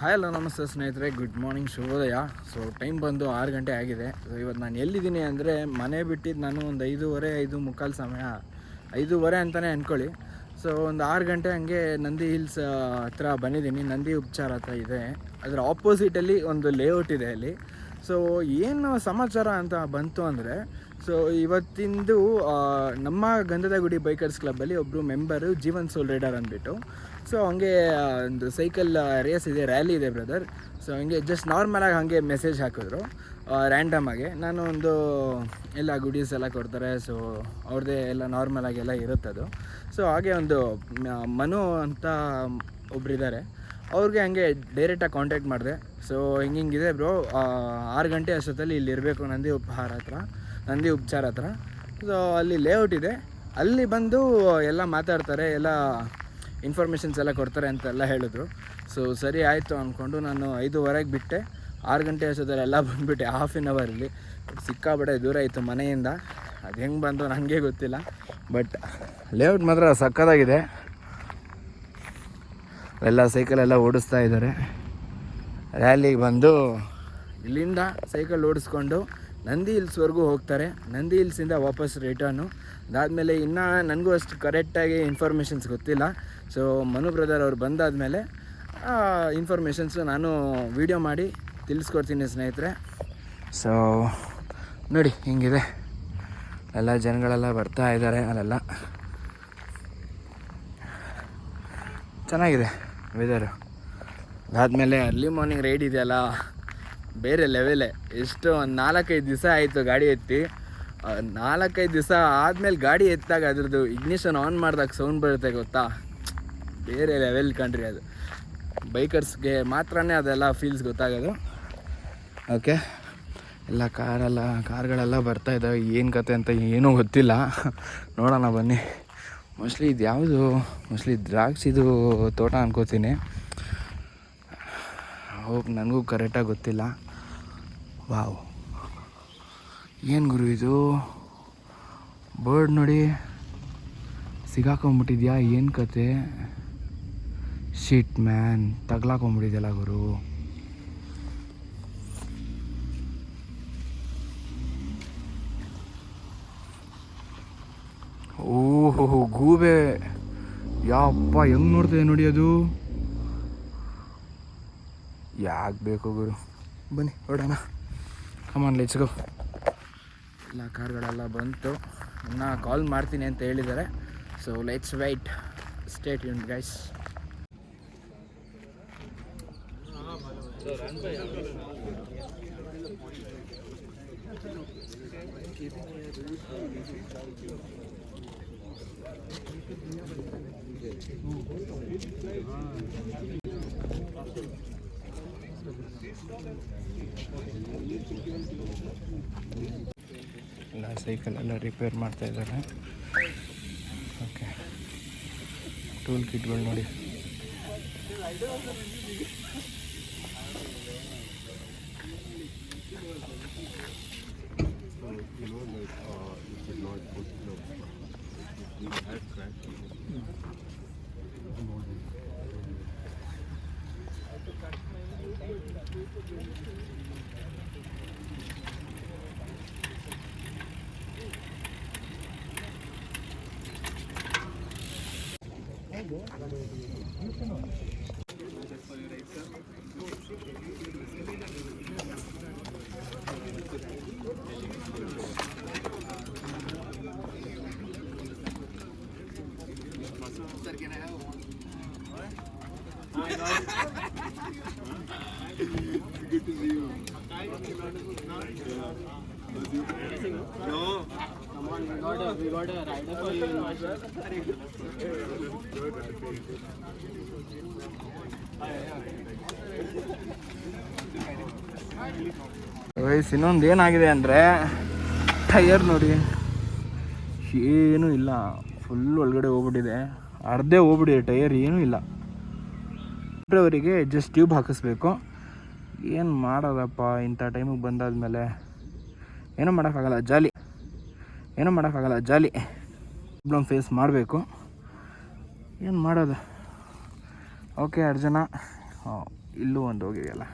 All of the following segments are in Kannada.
ಹಾಯ್ ಹಲೋ ನಮಸ್ತೆ ಸ್ನೇಹಿತರೆ, ಗುಡ್ ಮಾರ್ನಿಂಗ್, ಶುಭೋದಯ. ಸೊ ಟೈಮ್ ಬಂದು 6 ಗಂಟೆ ಆಗಿದೆ. ಸೊ ಇವತ್ತು ನಾನು ಎಲ್ಲಿದ್ದೀನಿ ಅಂದರೆ ಮನೆ ಬಿಟ್ಟಿದ್ದು ನಾನು ಒಂದು 5:30 ಸಮಯ, 5:30 ಅಂತಲೇ ಅಂದ್ಕೊಳ್ಳಿ. ಸೊ ಒಂದು 6 ಗಂಟೆ ಹಂಗೆ ನಂದಿ ಹಿಲ್ಸ್ ಹತ್ರ ಬಂದಿದ್ದೀನಿ. ನಂದಿ ಉಪಚಾರ ಹತ್ರ ಇದೆ, ಅದರ ಆಪೋಸಿಟಲ್ಲಿ ಒಂದು ಲೇಔಟ್ ಇದೆ ಅಲ್ಲಿ. ಸೊ ಏನು ಸಮಾಚಾರ ಅಂತ ಬಂತು ಅಂದರೆ, ಸೊ ಇವತ್ತಿಂದು ನಮ್ಮ ಗಂಧದ ಗುಡಿ ಬೈಕರ್ಸ್ ಕ್ಲಬ್ಬಲ್ಲಿ ಒಬ್ಬರು ಮೆಂಬರು ಜೀವನ್ ಸೋಲ್ ರೈಡರ್ ಅಂದ್ಬಿಟ್ಟು, ಸೊ ಹಂಗೆ ಒಂದು ಸೈಕಲ್ ರೇಸ್ ಇದೆ, ರ್ಯಾಲಿ ಇದೆ ಬ್ರದರ್. ಸೊ ಹಂಗೆ ಜಸ್ಟ್ ನಾರ್ಮಲಾಗಿ ಹಾಗೆ ಮೆಸೇಜ್ ಹಾಕಿದ್ರು ರ್ಯಾಂಡಮಾಗಿ. ನಾನು ಒಂದು ಎಲ್ಲ ಗುಡೀಸ್ ಎಲ್ಲ ಕೊಡ್ತಾರೆ, ಸೊ ಅವ್ರದ್ದೇ ಎಲ್ಲ ನಾರ್ಮಲಾಗಿ ಎಲ್ಲ ಇರುತ್ತದು. ಸೊ ಹಾಗೆ ಒಂದು ಮನು ಅಂತ ಒಬ್ಬರಿದ್ದಾರೆ, ಅವ್ರಿಗೆ ಹಂಗೆ ಡೈರೆಕ್ಟಾಗಿ ಕಾಂಟ್ಯಾಕ್ಟ್ ಮಾಡಿದೆ. ಸೊ ಹಿಂಗಿದೆ ಬ್ರೋ, 6 ಗಂಟೆ ಅಷ್ಟೊತ್ತಲ್ಲಿ ಇಲ್ಲಿ ಇರಬೇಕು ನಂದಿ ಉಪಚಾರ ಹತ್ರ. ಸೊ ಅಲ್ಲಿ ಲೇಔಟ್ ಇದೆ, ಅಲ್ಲಿ ಬಂದು ಎಲ್ಲ ಮಾತಾಡ್ತಾರೆ, ಎಲ್ಲ ಇನ್ಫಾರ್ಮೇಷನ್ಸ್ ಎಲ್ಲ ಕೊಡ್ತಾರೆ ಅಂತೆಲ್ಲ ಹೇಳಿದ್ರು. ಸೊ ಸರಿ ಆಯಿತು ಅಂದ್ಕೊಂಡು ನಾನು 5:30 ಬಿಟ್ಟೆ. 6 ಗಂಟೆ ಅಷ್ಟೊತ್ತಲ್ಲಿ ಎಲ್ಲ ಬಂದುಬಿಟ್ಟೆ. ಹಾಫ್ ಆನ್ ಅವರಲ್ಲಿ ಸಿಕ್ಕಾಬಟ್ಟೆ ದೂರ ಇತ್ತು ಮನೆಯಿಂದ. ಅದು ಹೆಂಗೆ ಬಂದು ನನಗೆ ಗೊತ್ತಿಲ್ಲ, ಬಟ್ ಲೇಔಟ್ ಮಾತ್ರ ಸಕ್ಕತ್ತಾಗಿದೆ. ಎಲ್ಲ ಸೈಕಲೆಲ್ಲ ಓಡಿಸ್ತಾ ಇದ್ದಾರೆ. ರ್ಯಾಲಿಗೆ ಬಂದು ಇಲ್ಲಿಂದ ಸೈಕಲ್ ಓಡಿಸ್ಕೊಂಡು ನಂದಿ ಹಿಲ್ಸ್ವರೆಗೂ ಹೋಗ್ತಾರೆ. ನಂದಿ ಹಿಲ್ಸಿಂದ ವಾಪಸ್ ರಿಟರ್ನು. ಅದಾದಮೇಲೆ ಇನ್ನೂ ನನಗೂ ಅಷ್ಟು ಕರೆಕ್ಟಾಗಿ ಇನ್ಫಾರ್ಮೇಷನ್ಸ್ ಗೊತ್ತಿಲ್ಲ. ಸೊ ಮನು ಬ್ರದರ್ ಅವ್ರು ಬಂದಾದಮೇಲೆ ಇನ್ಫಾರ್ಮೇಷನ್ಸು ನಾನು ವೀಡಿಯೋ ಮಾಡಿ ತಿಳಿಸ್ಕೊಡ್ತೀನಿ ಸ್ನೇಹಿತರೆ. ಸೊ ನೋಡಿ ಹಿಂಗಿದೆ, ಎಲ್ಲ ಜನಗಳೆಲ್ಲ ಬರ್ತಾ ಇದ್ದಾರೆ. ಅಲ್ಲೆಲ್ಲ ಚೆನ್ನಾಗಿದೆ ವೆದರು. ಅದಾದಮೇಲೆ ಅರ್ಲಿ ಮಾರ್ನಿಂಗ್ ರೈಡ್ ಇದೆಯಲ್ಲ, ಬೇರೆ ಲೆವೆಲೇ. ಎಷ್ಟು ಒಂದು 4-5 ದಿವಸ ಆಯಿತು ಗಾಡಿ ಎತ್ತಿ. 4-5 ದಿವಸ ಆದಮೇಲೆ ಗಾಡಿ ಎತ್ತಾಗ ಅದ್ರದ್ದು ಇಗ್ನಿಷನ್ ಆನ್ ಮಾಡಿದಾಗ ಸೌಂಡ್ ಬರುತ್ತೆ ಗೊತ್ತಾ, ಬೇರೆ ಲೆವೆಲ್ ಕಂಡ್ರಿ. ಅದು ಬೈಕರ್ಸ್ಗೆ ಮಾತ್ರನೇ ಅದೆಲ್ಲ ಫೀಲ್ಸ್ ಗೊತ್ತಾಗೋದು. ಓಕೆ, ಎಲ್ಲ ಕಾರ್ಗಳೆಲ್ಲ ಬರ್ತಾ ಇದ್ದಾವೆ. ಏನು ಕತೆ ಅಂತ ಏನೂ ಗೊತ್ತಿಲ್ಲ, ನೋಡೋಣ ಬನ್ನಿ. ಮೋಸ್ಟ್ಲಿ ಇದು ಯಾವುದು, ಮೋಸ್ಟ್ಲಿ ದ್ರಾಕ್ಷಿದು ತೋಟ ಅನ್ಕೋತೀನಿ. ಹೋಗಿ ನನಗೂ ಕರೆಕ್ಟಾಗಿ ಗೊತ್ತಿಲ್ಲ. ವಾವ್, ಏನು ಗುರು ಇದು, ಬರ್ಡ್ ನೋಡಿ ಸಿಗಾಕೊಂಬಿಟ್ಟಿದ್ಯಾ, ಏನು ಕತೆ. ಶಿಟ್ ಮ್ಯಾನ್, ತಗ್ಲಾಕೊಂಬಿಟ್ಟಿದ್ಯಲ್ಲ ಗುರು. ಓಹೋ ಗೂಬೆ, ಯಪ್ಪ ಹೆಂಗೆ ನೋಡ್ತದೆ ನೋಡಿ ಅದು. ಯಾಕೆ ಬೇಕು ಗುರು, ಬನ್ನಿ ಹೊಡೋಣ, ಕಮಾನ್ ಲೆಟ್ಸ್ ಗೋ. ಎಲ್ಲ ಕಾರ್ಗಳೆಲ್ಲ ಬಂತು, ಇನ್ನೂ ಕಾಲ್ ಮಾಡ್ತೀನಿ ಅಂತ ಹೇಳಿದ್ದಾರೆ. So let's wait, stay tuned guys. ಎಲ್ಲ ಸೈಕಲೆಲ್ಲ ರಿಪೇರ್ ಮಾಡ್ತಾ ಇದ್ದಾರೆ. ಓಕೆ, ಟೂಲ್ ಕಿಟ್ಗಳು ನೋಡಿ. Good to see you. No. Come on, we got a rider for you in Washington. ವಯಸ್ಸು ಇನ್ನೊಂದು ಏನಾಗಿದೆ ಅಂದರೆ, ಟಯರ್ ನೋಡಿ ಏನೂ ಇಲ್ಲ, ಫುಲ್ ಒಳಗಡೆ ಹೋಗ್ಬಿಟ್ಟಿದೆ. ಅರ್ಧೇ ಹೋಗ್ಬಿಟ್ಟಿದೆ ಟಯರ್, ಏನೂ ಇಲ್ಲ. ಫೆಬ್ರವರಿಗೆ ಜಸ್ಟ್ ಟ್ಯೂಬ್ ಹಾಕಿಸ್ಬೇಕು. ಏನು ಮಾಡೋದಪ್ಪ ಇಂಥ ಟೈಮಿಗೆ ಬಂದಾದ್ಮೇಲೆ, ಏನೂ ಮಾಡೋಕ್ಕಾಗಲ್ಲ, ಜಾಲಿ ಪ್ರಾಬ್ಲಮ್ ಫೇಸ್ ಮಾಡಬೇಕು. ಏನು ಮಾಡೋದು. ಓಕೆ, ಅರ್ಜುನ ಇಲ್ಲೂ ಒಂದು ಹೋಗಿದೆಯಲ್ಲ.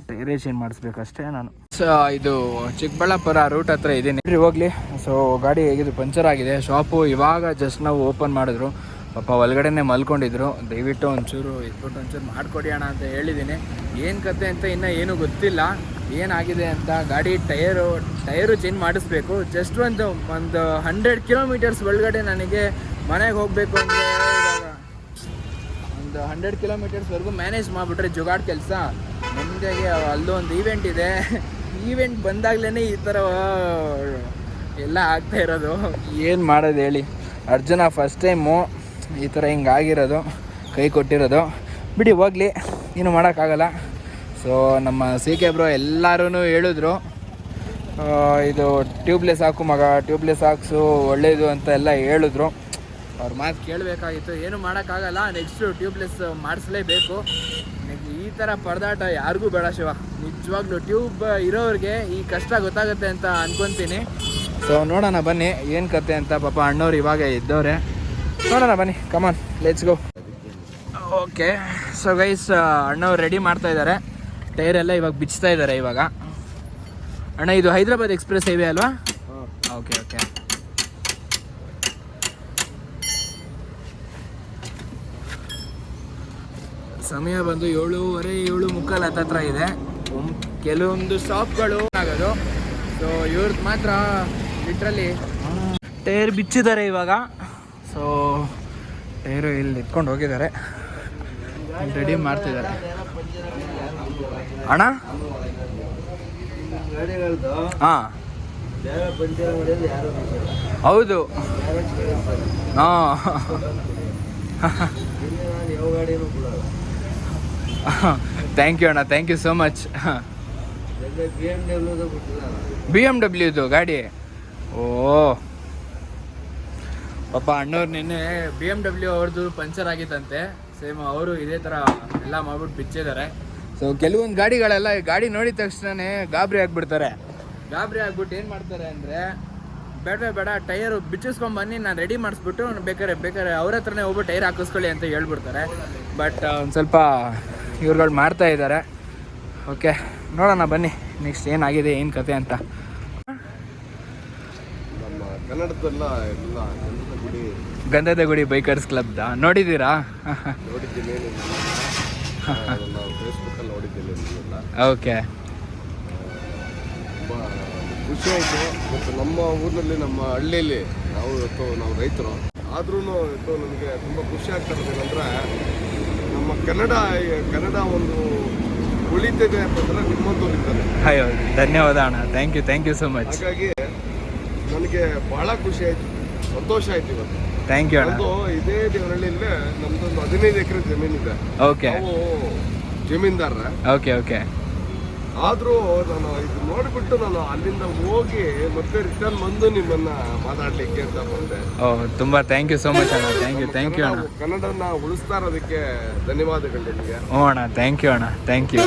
ಟೈರೇ ಚೇಂಜ್ ಮಾಡಿಸ್ಬೇಕಷ್ಟೇ ನಾನು. ಸೊ ಇದು ಚಿಕ್ಕಬಳ್ಳಾಪುರ ರೂಟ್ ಹತ್ರ ಇದ್ದೀನಿ, ಹೋಗಲಿ. ಸೊ ಗಾಡಿ ಹೇಗಿದ್ದು ಪಂಚರ್ ಆಗಿದೆ. ಶಾಪು ಇವಾಗ ಜಸ್ಟ್ ನಾವು ಓಪನ್ ಮಾಡಿದ್ರು. ಪಾಪ ಒಳಗಡೆನೆ ಮಲ್ಕೊಂಡಿದ್ರು. ದಯವಿಟ್ಟು ಒಂಚೂರು ಇದ್ಬಿಟ್ಟು ಒಂಚೂರು ಮಾಡಿಕೊಡಿ ಅಣ್ಣ ಅಂತ ಹೇಳಿದ್ದೀನಿ. ಏನು ಕತೆ ಅಂತ ಇನ್ನೂ ಏನೂ ಗೊತ್ತಿಲ್ಲ, ಏನಾಗಿದೆ ಅಂತ. ಗಾಡಿ ಟೈರು ಚೇಂಜ್ ಮಾಡಿಸ್ಬೇಕು. ಜಸ್ಟ್ ಒಂದು 100 ಕಿಲೋಮೀಟರ್ಸ್ ಒಳಗಡೆ ನನಗೆ ಮನೆಗೆ ಹೋಗಬೇಕು ಅಂದರೆ ಒಂದು 100 ಕಿಲೋಮೀಟರ್ಸ್ವರೆಗೂ ಮ್ಯಾನೇಜ್ ಮಾಡಿಬಿಟ್ರೆ ಜುಗಾಡ್ ಕೆಲಸ. ನಮಗೆ ಅಲ್ಲೊಂದು ಈವೆಂಟ್ ಇದೆ. ಈವೆಂಟ್ ಬಂದಾಗಲೇ ಈ ಥರ ಎಲ್ಲ ಆಗ್ತಾ ಇರೋದು. ಏನು ಮಾಡೋದು ಹೇಳಿ. ಅರ್ಜುನ ಫಸ್ಟ್ ಟೈಮು ಈ ಥರ ಹಿಂಗಾಗಿರೋದು, ಕೈ ಕೊಟ್ಟಿರೋದು. ಬಿಡಿ ಹೋಗಲಿ, ಏನು ಮಾಡೋಕ್ಕಾಗಲ್ಲ. ಸೊ ನಮ್ಮ CK ಬ್ರೋ ಎಲ್ಲರೂ ಹೇಳಿದ್ರು, ಇದು ಟ್ಯೂಬ್ಲೆಸ್ ಹಾಕು ಮಗ, ಟ್ಯೂಬ್ಲೆಸ್ ಹಾಕ್ಸು ಒಳ್ಳೇದು ಅಂತ ಎಲ್ಲ ಹೇಳಿದ್ರು. ಅವ್ರ ಮಾತು ಕೇಳಬೇಕಾಗಿತ್ತು. ಏನು ಮಾಡೋಕ್ಕಾಗಲ್ಲ. ನೆಕ್ಸ್ಟು ಟ್ಯೂಬ್ಲೆಸ್ ಮಾಡಿಸ್ಲೇಬೇಕು. ಈ ಥರ ಪರದಾಟ ಯಾರಿಗೂ ಬೇಡ ಶಿವ. ನಿಜವಾಗ್ಲೂ ಟ್ಯೂಬ್ ಇರೋರಿಗೆ ಈ ಕಷ್ಟ ಗೊತ್ತಾಗುತ್ತೆ ಅಂತ ಅನ್ಕೊತೀನಿ. ಸೊ ನೋಡೋಣ ಬನ್ನಿ ಏನು ಕತೆ ಅಂತ. ಪಾಪ ಅಣ್ಣವ್ರು ಇವಾಗ ಇದ್ದವ್ರೆ, ನೋಡೋಣ ಬನ್ನಿ. Come on, let's go. Okay, so guys ಅಣ್ಣವ್ರು ರೆಡಿ ಮಾಡ್ತಾ ಇದ್ದಾರೆ. ಟೈರೆಲ್ಲ ಇವಾಗ ಬಿಚ್ತಾ ಇದ್ದಾರೆ ಇವಾಗ. ಅಣ್ಣ ಇದು ಹೈದರಾಬಾದ್ ಎಕ್ಸ್ಪ್ರೆಸ್ ಹೈವೇ ಅಲ್ವಾ? Okay okay. ಸಮಯ ಬಂದು 7:30 7:45 ಹತ್ತತ್ರ ಇದೆ. ಕೆಲವೊಂದು ಸ್ಟಾಪ್ಗಳು ಆಗೋದು. ಸೊ ಇವ್ರದ್ದು ಮಾತ್ರ ಲಿಟ್ರಲಿ ಟೈರ್ ಬಿಚ್ಚಿದ್ದಾರೆ ಇವಾಗ. ಸೊ ಟೈರು ಇಲ್ಲಿ ಇಟ್ಕೊಂಡು ಹೋಗಿದ್ದಾರೆ, ರೆಡಿ ಮಾಡ್ತಿದ್ದಾರೆ. ಅಣ್ಣ ಹಾಂ ಹೌದು, ಹಾಂ ಥ್ಯಾಂಕ್ ಯು ಅಣ್ಣ, thank you so much. BMW ಗಾಡಿ. ಓ ಪಾಪ ಅಣ್ಣವ್ರು ನಿನ್ನೆ BMW ಅವ್ರದ್ದು ಪಂಚರ್ ಆಗಿತ್ತಂತೆ. ಸೇಮ್ ಅವರು ಇದೇ ಥರ ಎಲ್ಲ ಮಾಡ್ಬಿಟ್ಟು ಬಿಚ್ಚಿದ್ದಾರೆ. ಸೊ ಕೆಲವೊಂದು ಗಾಡಿಗಳೆಲ್ಲ ಗಾಡಿ ನೋಡಿದ ತಕ್ಷಣವೇ ಗಾಬರಿ ಆಗಿಬಿಡ್ತಾರೆ. ಗಾಬರಿ ಆಗ್ಬಿಟ್ಟು ಏನು ಮಾಡ್ತಾರೆ ಅಂದರೆ, ಬೇಡ ಟೈರು ಬಿಚ್ಚಿಸ್ಕೊಂಬನ್ನಿ, ನಾನು ರೆಡಿ ಮಾಡಿಸ್ಬಿಟ್ಟು ಬೇಕಾರೆ ಅವ್ರ ಹತ್ರನೇ ಹೋಗ್ಬಿಟ್ಟು ಟೈರ್ ಹಾಕಿಸ್ಕೊಳ್ಳಿ ಅಂತ ಹೇಳ್ಬಿಡ್ತಾರೆ. ಬಟ್ ಒಂದು ಸ್ವಲ್ಪ ಇವ್ರುಗಳು ಮಾಡ್ತಾ ಇದ್ದಾರೆ. ಓಕೆ, ನೋಡೋಣ ಬನ್ನಿ ನೆಕ್ಸ್ಟ್ ಏನಾಗಿದೆ ಏನು ಕತೆ ಅಂತ. ನಮ್ಮ ಕನ್ನಡದಲ್ಲ ಎಲ್ಲ ಗಂಧದ ಗುಡಿ ಬೈಕರ್ಸ್ ಕ್ಲಬ್ದ ನೋಡಿದ್ದೀರಾ? ನೋಡಿದ್ದೀನಿ, ನಾವು ಫೇಸ್ಬುಕ್ಕಲ್ಲಿ ನೋಡಿದ್ದೀನಿ ನಿಮ್ಮನ್ನೆಲ್ಲ. ಓಕೆ, ತುಂಬ ಖುಷಿ ಆಯಿತು. ಮತ್ತು ನಮ್ಮ ಊರಿನಲ್ಲಿ, ನಮ್ಮ ಹಳ್ಳಿಯಲ್ಲಿ ನಾವು ರೈತರು ಆದ್ರೂ ನನಗೆ ತುಂಬ ಖುಷಿ ಆಗ್ತಾ ಇರೋದೇನೆಂದರೆ, ನಮ್ಮ ಕನ್ನಡ ಒಂದು ಉಳಿತಿದೆ ಅಂತಂದರೆ ನಿಮ್ಮಂತವ್ರಿದ್ದಾರೆ. ಅಯ್ಯೋ ಧನ್ಯವಾದ ಅಣ್ಣ, ಥ್ಯಾಂಕ್ ಯು ಸೊ ಮಚ್. ಹಾಗಾಗಿ ನನಗೆ ಭಾಳ ಖುಷಿ ಆಯಿತು, ಸಂತೋಷ ಆಯ್ತು ಇವತ್ತು. ಥ್ಯಾಂಕ್ ಯು ಅಣ್ಣ. ನಮ್ಮದು ಇದೇ ದೇವನಹಳ್ಳಿಯಲ್ಲೇ ನಮ್ಮದೊಂದು 15 ಎಕರೆ ಜಮೀನಿದೆ. ಓಕೆ, ನಾವು ಜಮೀನ್ದಾರ. ಓಕೆ. ಆದರೂ ನಾನು ಇದು ನೋಡಿಬಿಟ್ಟು ನಾನು ಅಲ್ಲಿಂದ ಹೋಗಿ ಮತ್ತೆ ರಿಟರ್ನ್ ಬಂದು ನಿಮ್ಮನ್ನ ಮಾತಾಡ್ಲಿಕ್ಕೆ ಅಂತ ಬಂದೆ. ತುಂಬ ಥ್ಯಾಂಕ್ ಯು ಸೋ ಮಚ್ ಅಣ್ಣ, ಥ್ಯಾಂಕ್ ಯು ಅಣ್ಣ. ಕನ್ನಡನ ಉಳಿಸ್ತಾ ಇರೋದಕ್ಕೆ ಧನ್ಯವಾದಗಳು ನಿಮಗೆ. ಹ್ಞೂ ಅಣ್ಣ, ಥ್ಯಾಂಕ್ ಯು ಅಣ್ಣ, ಥ್ಯಾಂಕ್ ಯು.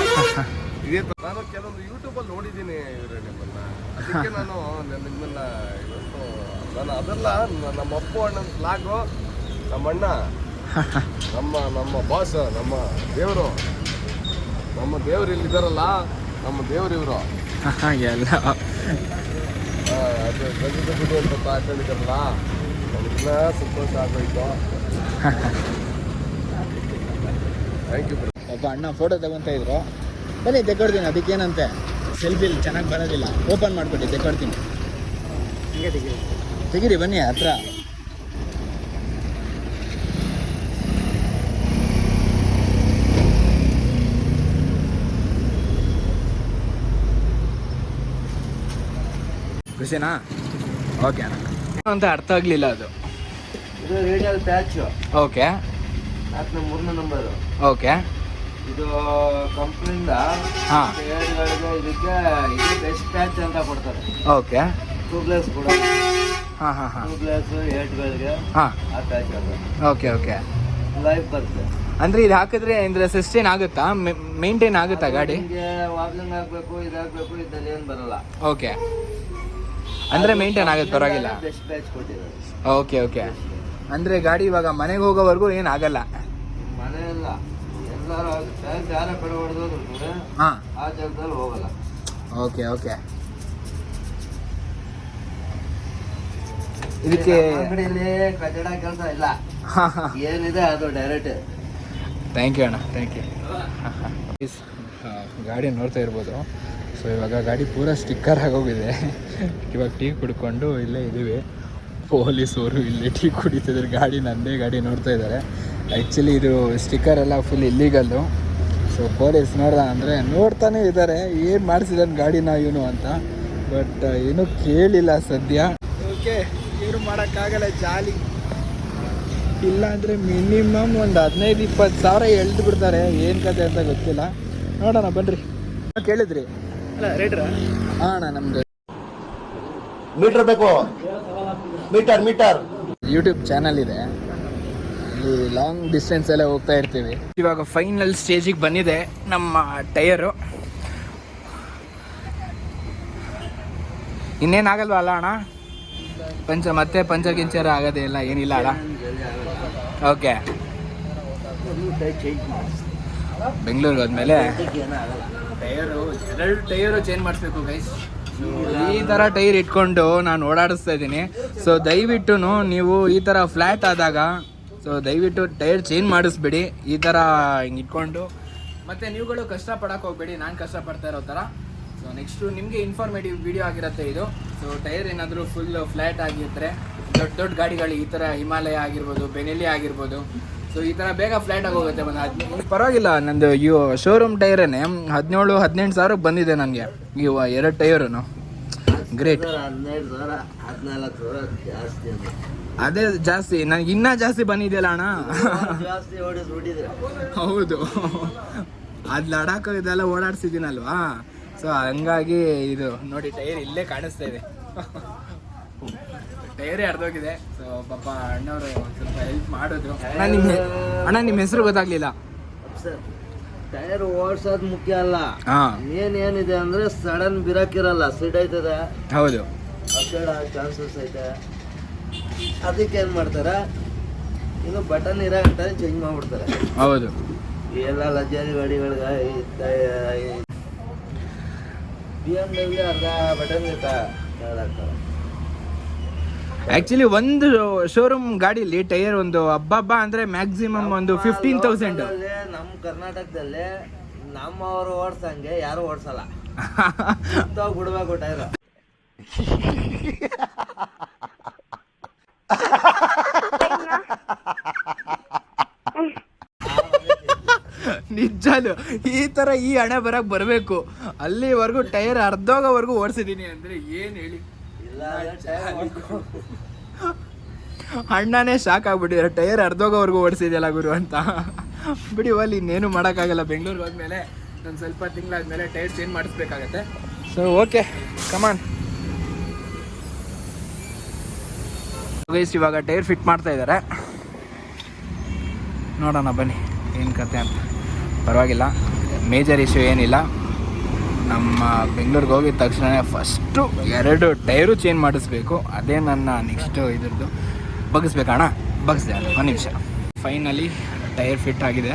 ಇದೇ ಥರ ನಾನು ಕೆಲವೊಂದು ಯೂಟ್ಯೂಬಲ್ಲಿ ನೋಡಿದ್ದೀನಿ ಇವರೇ ನಿಮ್ಮನ್ನ, ಅದಕ್ಕೆ ನಾನು ನಿಮ್ಮನ್ನ ಇವತ್ತು ನಾನು ಅದೆಲ್ಲ ನಮ್ಮ ಅಪ್ಪು ಅಣ್ಣನ ಫ್ಲಾಗು, ನಮ್ಮ ಅಣ್ಣ, ನಮ್ಮ ಬಾಸ್, ನಮ್ಮ ದೇವರು ಇಲ್ಲಿದ್ದಾರಲ್ಲ, ನಮ್ಮ ದೇವರು ಇವರು ಎಲ್ಲ ಅದು ಗಂಧದ ಗುಡಿ ಅಂತ ಹಾಕೊಂಡಿದ್ದಾರಲ್ಲ, ನನಗಿನ್ನ ಸಂತೋಷ ಆಗೋಯ್ತು. Thank you. ಒಬ್ಬ ಅಣ್ಣ ಫೋಟೋ ತಗೊತಾ ಇದ್ರು, ಬನ್ನಿ ತೆಕ್ಕೊಡ್ತೀನಿ. ಅದಕ್ಕೇನಂತೆ, ಸೆಲ್ಫಿಲಿ ಚೆನ್ನಾಗಿ ಬರೋದಿಲ್ಲ, ಓಪನ್ ಮಾಡಿಕೊಟ್ಟು ತೆಕ್ಕೊಡ್ತೀನಿ. ತೆಗೀರಿ ಬನ್ನಿ ಹತ್ರ. ಖುಷಿನಾ? ಓಕೆ ಅಣ್ಣ. ಅಂತ ಅರ್ಥ ಆಗಲಿಲ್ಲ ಅದು. ಇದು ರೇಡಿಯಲ್ ಪ್ಯಾಚ್. ಓಕೆ, 3ನೇ ನಂಬರು. ಓಕೆ, ಇದು ಕಂಪ್ನಿಯಿಂದ ಹಾಂ, ಇದಕ್ಕೆ ಇದು ಬೆಸ್ಟ್ ಪ್ಯಾಚ್ ಅಂತ ಕೊಡ್ತಾರೆ. ಓಕೆ, ಟ್ಯೂಬ್ಲೆಸ್ ಕೂಡ. ಹಾಂ, ಟ್ಯೂಬ್ಲೆಸ್ ಹೇಡ್ಗಳಿಗೆ ಹಾಂ, ಆ ಪ್ಯಾಚ್ ಅದು. ಓಕೆ. ಲೈಫ್ ಬರುತ್ತೆ. ಅಂದರೆ ಇದು ಹಾಕಿದ್ರೆ ಅಂದರೆ ಸಸ್ಟೈನ್ ಆಗುತ್ತಾ, ಮೇಂಟೈನ್ ಆಗುತ್ತಾ ಗಾಡಿ? ನಿಮಗೆ ವಾಬ್ಲಿಂಗ್ ಆಗಬೇಕು, ಇದಾಗಬೇಕು, ಇದ್ದಲ್ಲಿ ಏನು ಬರಲ್ಲ. ಓಕೆ, ಅಂದರೆ ಮೇಂಟೈನ್ ಆಗುತ್ತೆ, ಪರವಾಗಿಲ್ಲ. ಬೆಸ್ಟ್ ಪ್ಯಾಚ್ ಕೊಟ್ಟಿದ್ದಾರೆ. ಓಕೆ. ಅಂದರೆ ಗಾಡಿ ಇವಾಗ ಮನೆಗೆ ಹೋಗೋವರೆಗೂ ಏನಾಗಲ್ಲ. ಮನೆಯಲ್ಲ ಎಲ್ಲರೂ ಯಾರೇ ಕಡೆ ಹೊಡೆದ್ರು ಹಾಂ, ಆ ಜಾಗದಲ್ಲಿ ಹೋಗಲ್ಲ. Okay okay. ಇದಕ್ಕೆ ಅಂಗಡಿಯಲ್ಲಿ ಕಟ್ಟಡ ಕೆಲಸ ಇಲ್ಲ, ಹಾಂ ಹಾಂ, ಏನಿದೆ ಅದು ಡೈರೆಕ್ಟ್. ಥ್ಯಾಂಕ್ ಯು ಅಣ್ಣ, ಥ್ಯಾಂಕ್ ಯು. ಗಾಡಿ ನೋಡ್ತಾ ಇರ್ಬೋದು. ಸೊ ಇವಾಗ ಗಾಡಿ ಪೂರ ಸ್ಟಿಕ್ಕರ್ ಆಗೋಗಿದೆ. ಇವಾಗ ಟೀ ಕುಡ್ಕೊಂಡು ಇಲ್ಲೇ ಇದ್ದೀವಿ. ಪೊಲೀಸವರು ಇಲ್ಲೇ ಟೀ ಕುಡಿತಿದ್ದಾರೆ. ಗಾಡಿ ನಂದೇ ಗಾಡಿ ನೋಡ್ತಾ ಇದ್ದಾರೆ. ಆ್ಯಕ್ಚುಲಿ ಇದು ಸ್ಟಿಕ್ಕರ್ ಎಲ್ಲ ಫುಲ್ ಇಲ್ಲೀಗಲ್ಲು. ಸೊ ಪೊಲೀಸ್ ನೋಡ್ದ ಅಂದರೆ ನೋಡ್ತಾನೆ ಇದ್ದಾರೆ ಏನು ಮಾಡಿಸಿದಾನೆ ಗಾಡಿನ ಇವನು ಅಂತ. ಬಟ್ ಏನೂ ಕೇಳಿಲ್ಲ ಸದ್ಯ. ಓಕೆ, ಏನು ಮಾಡೋಕ್ಕಾಗಲ್ಲ, ಜಾಲಿ. ಇಲ್ಲ ಅಂದರೆ ಮಿನಿಮಮ್ ಒಂದು 15-20 ಸಾವಿರ ಎಳ್ದು ಬಿಡ್ತಾರೆ. ಏನು ಕತೆ ಅಂತ ಗೊತ್ತಿಲ್ಲ, ನೋಡೋಣ ಬನ್ನಿರಿ. ಕೇಳಿದ್ರಿ? ಅಲ್ಲ ರೇಟ್ರಾ? ಹಾಂ ಅಣ್ಣ, ನಮ್ಮದು ಮೀಟರ್ ಬೇಕು, ಮೀಟರ್ ಯೂಟ್ಯೂಬ್ ಚಾನಲ್ ಇದೆ. ಇಲ್ಲಿ ಲಾಂಗ್ ಡಿಸ್ಟೆನ್ಸ್ ಎಲ್ಲ ಹೋಗ್ತಾ ಇರ್ತೀವಿ. ಇವಾಗ ಫೈನಲ್ ಸ್ಟೇಜಿಗೆ ಬಂದಿದೆ ನಮ್ಮ ಟೈರು. ಇನ್ನೇನಾಗಲ್ವ ಅಲ್ಲ ಅಣ್ಣ? ಮತ್ತೆ ಪಂಚರ್ ಆಗೋದೇ ಇಲ್ಲ, ಏನಿಲ್ಲ ಅಲ್ಲ? ಓಕೆ. ಬೆಂಗಳೂರಿಗೆ ಹೋದ್ಮೇಲೆ ಎರಡು ಟೈರು ಚೇಂಜ್ ಮಾಡಿಸ್ಬೇಕು ಗೈಸ್. ಈ ಥರ ಟೈರ್ ಇಟ್ಕೊಂಡು ನಾನು ಓಡಾಡಿಸ್ತಾ ಇದ್ದೀನಿ. ಸೊ ದಯವಿಟ್ಟು ನೀವು ಈ ಥರ ಫ್ಲ್ಯಾಟ್ ಆದಾಗ ದಯವಿಟ್ಟು ಟೈರ್ ಚೇಂಜ್ ಮಾಡಿಸ್ಬೇಡಿ. ಈ ಥರ ಹಿಂಗೆ ಇಟ್ಕೊಂಡು ಮತ್ತು ನೀವುಗಳು ಕಷ್ಟಪಡೋಕೆ ಹೋಗ್ಬೇಡಿ, ನಾನು ಕಷ್ಟಪಡ್ತಾ ಇರೋ ಥರ. ಸೊ ನೆಕ್ಸ್ಟು ನಿಮಗೆ ಇನ್ಫಾರ್ಮೇಟಿವ್ ವಿಡಿಯೋ ಆಗಿರುತ್ತೆ ಇದು. ಸೊ ಟೈರ್ ಏನಾದರೂ ಫುಲ್ ಫ್ಲ್ಯಾಟ್ ಆಗಿದ್ದರೆ, ದೊಡ್ಡ ಗಾಡಿಗಳು ಈ ಥರ ಹಿಮಾಲಯ ಆಗಿರ್ಬೋದು, ಬೆನೆಲಿ ಆಗಿರ್ಬೋದು, ಸೊ ಈ ಥರ ಬೇಗ ಫ್ಲ್ಯಾಟ್ ಆಗೋಗುತ್ತೆ. ಪರವಾಗಿಲ್ಲ, ನಂದು ಶೋರೂಮ್ ಟೈರೇನೆ 17-18 ಸಾವಿರಕ್ಕೆ ಬಂದಿದೆ ನನಗೆ ಇವು 2 ಟೈರು. ಗ್ರೇಟ್. 12,000 14,000 ಜಾಸ್ತಿ. ಅದೇ ಜಾಸ್ತಿ, ನನಗೆ ಇನ್ನೂ ಜಾಸ್ತಿ ಬಂದಿದೆಯಲ್ಲ ಅಣ್ಣ. ಜಾಸ್ತಿ ಓಡಿಸ್ಬಿಟ್ಟಿದ್ರೆ. ಹೌದು, ಅದು ಲಡಾಖ್ ಇದೆಲ್ಲ ಓಡಾಡ್ಸಿದ್ದೀನಲ್ವಾ. ಸೊ ಹಂಗಾಗಿ ಇದು ನೋಡಿ ಟೈರ್ ಇಲ್ಲೇ ಕಾಣಿಸ್ತಾ ಇದೆ. ಟೈರೇ ಅರ್ಧೋಗಿದೆ. ಸೊ ಪಾಪ ಅಣ್ಣವರು ಸ್ವಲ್ಪ ಹೆಲ್ಪ್ ಮಾಡಿದ್ರು. ಅಣ್ಣ ನಿಮ್ಮ ಹೆಸರು ಗೊತ್ತಾಗ್ಲಿಲ್ಲ. ಟೈರ್ ಓಡಿಸೋದು ಮುಖ್ಯ ಅಲ್ಲ, ಹಾಂ, ಏನಿದೆ ಅಂದ್ರೆ ಸಡನ್ ಬಿರಾಕಿರಲ್ಲ, ಸಿಡ್ ಐತದೆ, ಹೌದು, ಚಾನ್ಸಸ್ ಐತೆ. ಅದಕ್ಕೆ ಏನ್ ಮಾಡ್ತಾರೆ, ಇನ್ನು ಬಟನ್ ಇರೋ ಗಂಟೆ ಚೇಂಜ್ ಮಾಡ್ಬಿಡ್ತಾರೆ. ಹೌದು, ಎಲ್ಲ ಲಕ್ಸರಿ ಗಾಡಿಗಳಿಗೆ BMW ಅರ್ಧ ಬಟನ್ ಇರ್ತಾರೆ. ಆ್ಯಕ್ಚುಲಿ ಒಂದು ಶೋರೂಮ್ ಗಾಡೀಲಿ ಟೈರ್ ಒಂದು ಹಬ್ಬ ಅಂದರೆ ಮ್ಯಾಕ್ಸಿಮಮ್ ಒಂದು 15,000. ನಮ್ಮ ಕರ್ನಾಟಕದಲ್ಲಿ ನಮ್ಮವರು ಓಡ್ಸಂಗೆ ಯಾರು ಓಡ್ಸಲ್ಲ. ಬಿಡ್ಬೇಕು ಟೈರ್. ನಿಜಾಲು ಈ ಥರ ಈ ಹಣೆ ಬರಬೇಕು. ಅಲ್ಲಿವರೆಗೂ ಟೈರ್ ಅರ್ಧೋಗೋವರೆಗೂ ಓಡಿಸಿದ್ದೀನಿ ಅಂದರೆ ಏನು ಹೇಳಿ. ಅಣ್ಣನೇ ಶಾಕ್ ಆಗ್ಬಿಟ್ಟಿದ್ದಾರೆ, ಟೈರ್ ಅರ್ಧೋಗೋವರೆಗೂ ಓಡಿಸಿದೆಯಲ್ಲ ಗುರು ಅಂತ. ಬಿಡಿ ಅಲ್ಲಿ ಇನ್ನೇನು ಮಾಡೋಕ್ಕಾಗಲ್ಲ. ಬೆಂಗಳೂರಿಗೆ ಹೋದ್ಮೇಲೆ ಒಂದು ಸ್ವಲ್ಪ ತಿಂಗಳಾದ್ಮೇಲೆ ಟೈರ್ ಚೇಂಜ್ ಮಾಡಿಸ್ಬೇಕಾಗತ್ತೆ. ಸೊ ಓಕೆ, ಕಮಾನ್ ಗೈಸ್. ಇವಾಗ ಟೈರ್ ಫಿಟ್ ಮಾಡ್ತಾ ಇದ್ದಾರೆ, ನೋಡೋಣ ಬನ್ನಿ ಏನು ಕತೆ ಅಂತ. ಪರವಾಗಿಲ್ಲ, ಮೇಜರ್ ಇಶ್ಯೂ ಏನಿಲ್ಲ. ನಮ್ಮ ಬೆಂಗಳೂರಿಗೆ ಹೋಗಿದ ತಕ್ಷಣ ಫಸ್ಟು 2 ಟೈರು ಚೇಂಜ್ ಮಾಡಿಸ್ಬೇಕು. ಅದೇ ನನ್ನ ನೆಕ್ಸ್ಟು ಇದ್ರದ್ದು. ಬಗ್ಗಿಸ್ಬೇಕಣ್ಣ, ಬಗ್ಸಿದೆ. ಒಂದು ನಿಮಿಷ. ಫೈನಲಿ ಟೈರ್ ಫಿಟ್ ಆಗಿದೆ.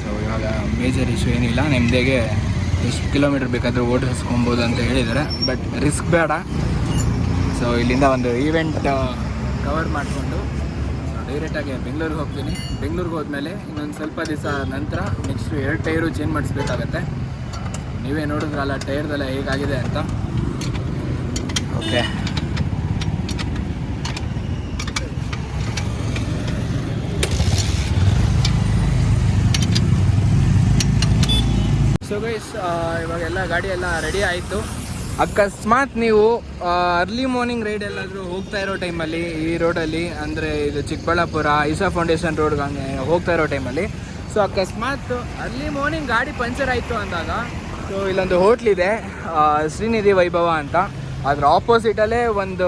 ಸೊ ಇವಾಗ ಮೇಜರ್ ಇಶ್ಯೂ ಏನಿಲ್ಲ. ನಿಮ್ಮದೇಗೆ ಎಷ್ಟು ಕಿಲೋಮೀಟ್ರ್ ಬೇಕಾದರೂ ಓಡಿಸ್ಕೊಬೋದು ಅಂತ ಹೇಳಿದ್ದಾರೆ. ಬಟ್ ರಿಸ್ಕ್ ಬೇಡ. ಸೊ ಇಲ್ಲಿಂದ ಒಂದು ಈವೆಂಟ್ ಕವರ್ ಮಾಡಿಕೊಂಡು ಡೈರೆಕ್ಟಾಗಿ ಬೆಂಗಳೂರಿಗೆ ಹೋಗ್ತೀನಿ. ಬೆಂಗಳೂರಿಗೆ ಹೋದ್ಮೇಲೆ ಇನ್ನೊಂದು ಸ್ವಲ್ಪ ದಿವಸ ನಂತರ ನೆಕ್ಸ್ಟು 2 ಟೈರು ಚೇಂಜ್ ಮಾಡಿಸ್ಬೇಕಾಗತ್ತೆ. ನೀವೇ ನೋಡಿದ್ರಲ್ಲ ಟೈರ್ದೆಲ್ಲ ಹೇಗಾಗಿದೆ ಅಂತ. ಓಕೆ, ಸೊ ಗೈಸ್, ಇವಾಗೆಲ್ಲ ಗಾಡಿ ಎಲ್ಲ ರೆಡಿ ಆಯಿತು. ಅಕಸ್ಮಾತ್ ನೀವು ಅರ್ಲಿ ಮಾರ್ನಿಂಗ್ ರೈಡ್ ಎಲ್ಲಾದರೂ ಹೋಗ್ತಾ ಇರೋ ಟೈಮಲ್ಲಿ ಈ ರೋಡಲ್ಲಿ, ಅಂದರೆ ಇದು ಚಿಕ್ಕಬಳ್ಳಾಪುರ ಈಶಾ ಫೌಂಡೇಶನ್ ರೋಡ್ಗೆ ಹಂಗೆ ಹೋಗ್ತಾ ಇರೋ ಟೈಮಲ್ಲಿ, ಸೊ ಅಕಸ್ಮಾತ್ ಅರ್ಲಿ ಮಾರ್ನಿಂಗ್ ಗಾಡಿ ಪಂಚರ್ ಆಯಿತು ಅಂದಾಗ, ಸೊ ಇಲ್ಲೊಂದು ಹೋಟ್ಲಿದೆ ಶ್ರೀನಿಧಿ ವೈಭವ ಅಂತ. ಅದ್ರ ಆಪೋಸಿಟಲ್ಲೇ ಒಂದು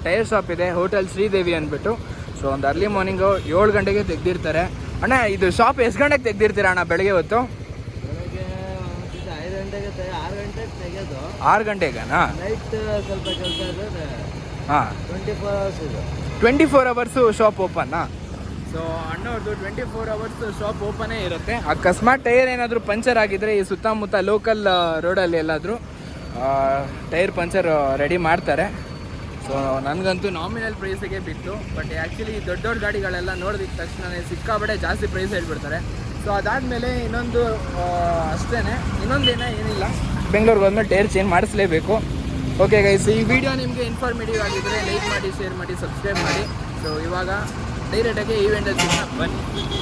ಟೈರ್ ಶಾಪ್ ಇದೆ, ಹೋಟೆಲ್ ಶ್ರೀದೇವಿ ಅಂದ್ಬಿಟ್ಟು. ಸೊ ಒಂದು ಅರ್ಲಿ ಮಾರ್ನಿಂಗು 7 ಗಂಟೆಗೆ ತೆಗ್ದಿರ್ತಾರೆ. ಅಣ್ಣ ಇದು ಶಾಪ್ ಎಷ್ಟು ಗಂಟೆಗೆ ತೆಗ್ದಿರ್ತೀರಾ ಅಣ್ಣ? ಬೆಳಗ್ಗೆ ಹೊತ್ತು 6 ಗಂಟೆಗೆ ತೆಗೆಯೋದು. 6 ಗಂಟೆಗನಾ? ನೈಟ್ ಸ್ವಲ್ಪ ಕೆಲಸ ಇದ್ರೆ ಹಾಂ 24 hours ಇದೆ. 24 ಅವರ್ಸು ಶಾಪ್ ಓಪನ್ನಾ? ಸೊ ಅಣ್ಣವ್ರದ್ದು 24 ಅವರ್ಸ್ ಶಾಪ್ ಓಪನೇ ಇರುತ್ತೆ. ಅಕಸ್ಮಾತ್ ಟೈರ್ ಏನಾದರೂ ಪಂಚರ್ ಆಗಿದ್ರೆ ಈ ಸುತ್ತಮುತ್ತ ಲೋಕಲ್ ರೋಡಲ್ಲಿ ಎಲ್ಲಾದರೂ ಟೈರ್ ಪಂಚರ್ ರೆಡಿ ಮಾಡ್ತಾರೆ. ಸೊ ನನಗಂತೂ ನಾಮಿನಲ್ ಪ್ರೈಸಿಗೆ ಬಿತ್ತು. ಬಟ್ ಆ್ಯಕ್ಚುಲಿ ದೊಡ್ಡ ದೊಡ್ಡ ಗಾಡಿಗಳೆಲ್ಲ ನೋಡಿದ ತಕ್ಷಣ ಸಿಕ್ಕಾಬಟ್ಟೆ ಜಾಸ್ತಿ ಪ್ರೈಸ್ ಹೇಳ್ಬಿಡ್ತಾರೆ. ಸೊ ಅದಾದಮೇಲೆ ಇನ್ನೊಂದು ಅಷ್ಟೇ, ಇನ್ನೊಂದೇನ ಏನಿಲ್ಲ, ಬೆಂಗಳೂರಿಗೆ ಹೋದ್ಮೇಲೆ ಟೈರ್ ಚೇಂಜ್ ಮಾಡಿಸ್ಲೇಬೇಕು. ಓಕೆ ಗೈಸ್, ಈ ವಿಡಿಯೋ ನಿಮಗೆ ಇನ್ಫಾರ್ಮೇಟಿವ್ ಆಗಿದ್ದರೆ ಲೈಕ್ ಮಾಡಿ, ಶೇರ್ ಮಾಡಿ, ಸಬ್ಸ್ಕ್ರೈಬ್ ಮಾಡಿ. ಸೊ ಇವಾಗ ಡೈರೆಕ್ಟಾಗಿ ಈವೆಂಟಲ್ಲಿ ಬನ್ನಿ.